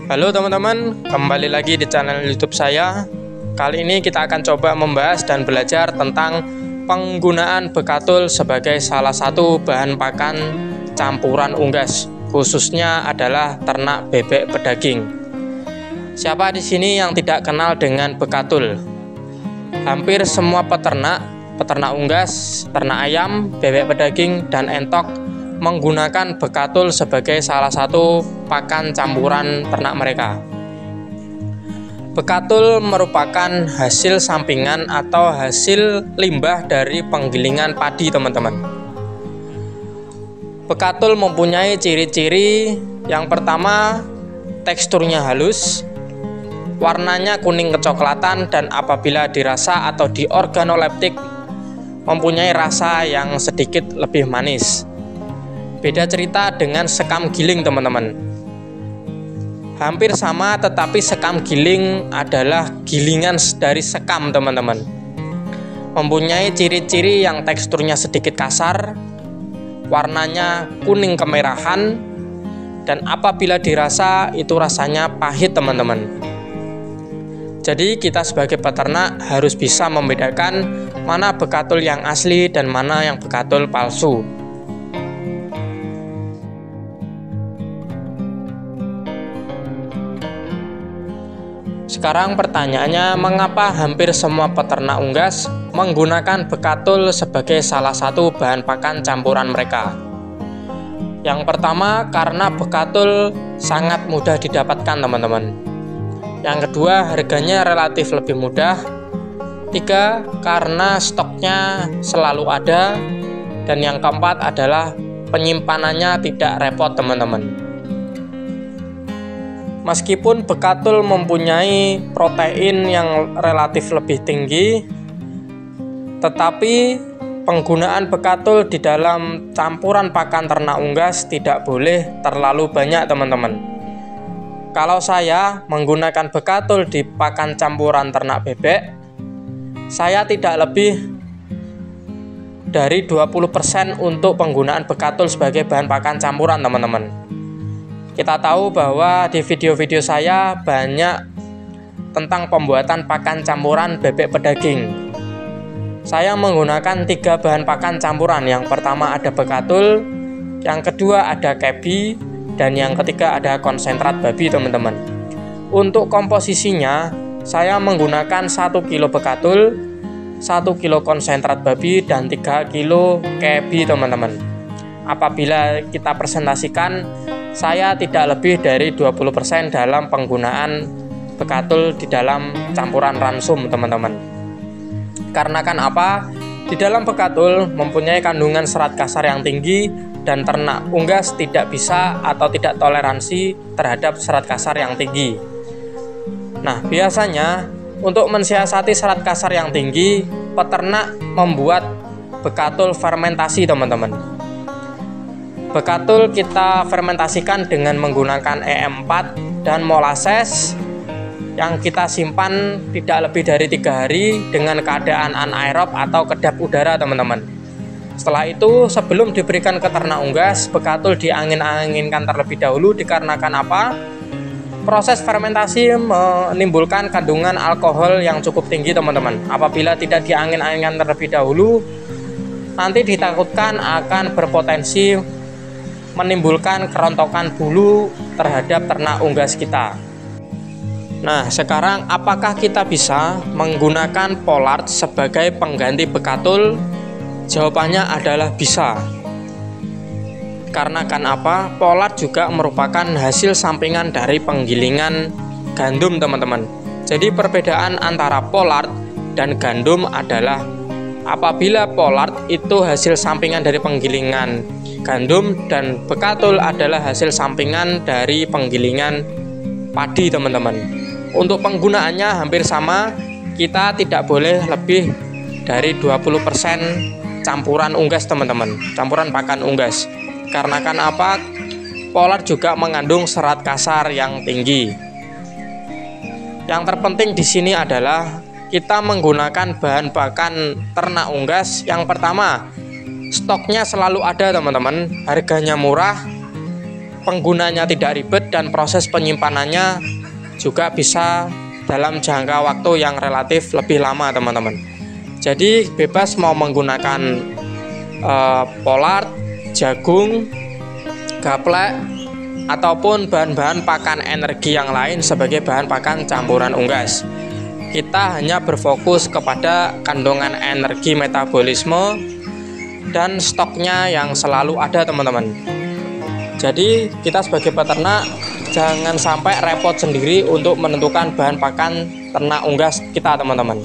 Halo teman-teman, kembali lagi di channel YouTube saya. Kali ini kita akan coba membahas dan belajar tentang penggunaan bekatul sebagai salah satu bahan pakan campuran unggas, khususnya adalah ternak bebek pedaging. Siapa di sini yang tidak kenal dengan bekatul? Hampir semua peternak unggas, ternak ayam, bebek pedaging, dan entok menggunakan bekatul sebagai salah satu pakan campuran ternak mereka. Bekatul merupakan hasil sampingan atau hasil limbah dari penggilingan padi, teman-teman. Bekatul mempunyai ciri-ciri. Yang pertama, teksturnya halus, warnanya kuning kecoklatan, dan apabila dirasa atau diorganoleptik mempunyai rasa yang sedikit lebih manis. Beda cerita dengan sekam giling, teman-teman. Hampir sama, tetapi sekam giling adalah gilingan dari sekam, teman-teman. Mempunyai ciri-ciri yang teksturnya sedikit kasar, warnanya kuning kemerahan, dan apabila dirasa itu rasanya pahit, teman-teman. Jadi kita sebagai peternak harus bisa membedakan mana bekatul yang asli dan mana yang bekatul palsu. Sekarang pertanyaannya, mengapa hampir semua peternak unggas menggunakan bekatul sebagai salah satu bahan pakan campuran mereka? Yang pertama, karena bekatul sangat mudah didapatkan, teman-teman. Yang kedua, harganya relatif lebih mudah. Tiga, karena stoknya selalu ada. Dan yang keempat adalah penyimpanannya tidak repot, teman-teman. Meskipun bekatul mempunyai protein yang relatif lebih tinggi, tetapi penggunaan bekatul di dalam campuran pakan ternak unggas tidak boleh terlalu banyak, teman-teman. Kalau saya menggunakan bekatul di pakan campuran ternak bebek, saya tidak lebih dari 20% untuk penggunaan bekatul sebagai bahan pakan campuran, teman-teman. Kita tahu bahwa di video-video saya banyak tentang pembuatan pakan campuran bebek pedaging. Saya menggunakan 3 bahan pakan campuran. Yang pertama ada bekatul, yang kedua ada kebi, dan yang ketiga ada konsentrat babi, teman-teman. Untuk komposisinya, saya menggunakan 1 kilo bekatul, 1 kilo konsentrat babi, dan 3 kilo kebi, teman-teman. Apabila kita presentasikan, saya tidak lebih dari 20% dalam penggunaan bekatul di dalam campuran ransum, teman-teman. Karena kan apa? Di dalam bekatul mempunyai kandungan serat kasar yang tinggi dan ternak unggas tidak bisa atau tidak toleransi terhadap serat kasar yang tinggi. Nah, biasanya untuk mensiasati serat kasar yang tinggi, peternak membuat bekatul fermentasi, teman-teman. Bekatul kita fermentasikan dengan menggunakan E4 dan molases yang kita simpan tidak lebih dari 3 hari dengan keadaan anaerob atau kedap udara, teman-teman. Setelah itu, sebelum diberikan ke ternak unggas, bekatul diangin-anginkan terlebih dahulu dikarenakan apa? Proses fermentasi menimbulkan kandungan alkohol yang cukup tinggi, teman-teman. Apabila tidak diangin-anginkan terlebih dahulu, nanti ditakutkan akan berpotensi menimbulkan kerontokan bulu terhadap ternak unggas kita. Nah, sekarang apakah kita bisa menggunakan pollard sebagai pengganti bekatul? Jawabannya adalah bisa. Karena kan apa? Pollard juga merupakan hasil sampingan dari penggilingan gandum, teman-teman. Jadi perbedaan antara pollard dan gandum adalah apabila pollard itu hasil sampingan dari penggilingan gandum dan bekatul adalah hasil sampingan dari penggilingan padi, teman-teman. Untuk penggunaannya hampir sama, kita tidak boleh lebih dari 20% campuran unggas, teman-teman, campuran pakan unggas. Karena kan apa? Pollard juga mengandung serat kasar yang tinggi. Yang terpenting di sini adalah kita menggunakan bahan pakan ternak unggas. Yang pertama, stoknya selalu ada, teman-teman. Harganya murah, penggunanya tidak ribet dan proses penyimpanannya juga bisa dalam jangka waktu yang relatif lebih lama teman-teman. Jadi bebas mau menggunakan pollard, jagung, gaplek, ataupun bahan-bahan pakan energi yang lain sebagai bahan pakan campuran unggas. Kita hanya berfokus kepada kandungan energi metabolisme dan stoknya yang selalu ada teman-teman. Jadi kita sebagai peternak jangan sampai repot sendiri untuk menentukan bahan pakan ternak unggas kita teman-teman.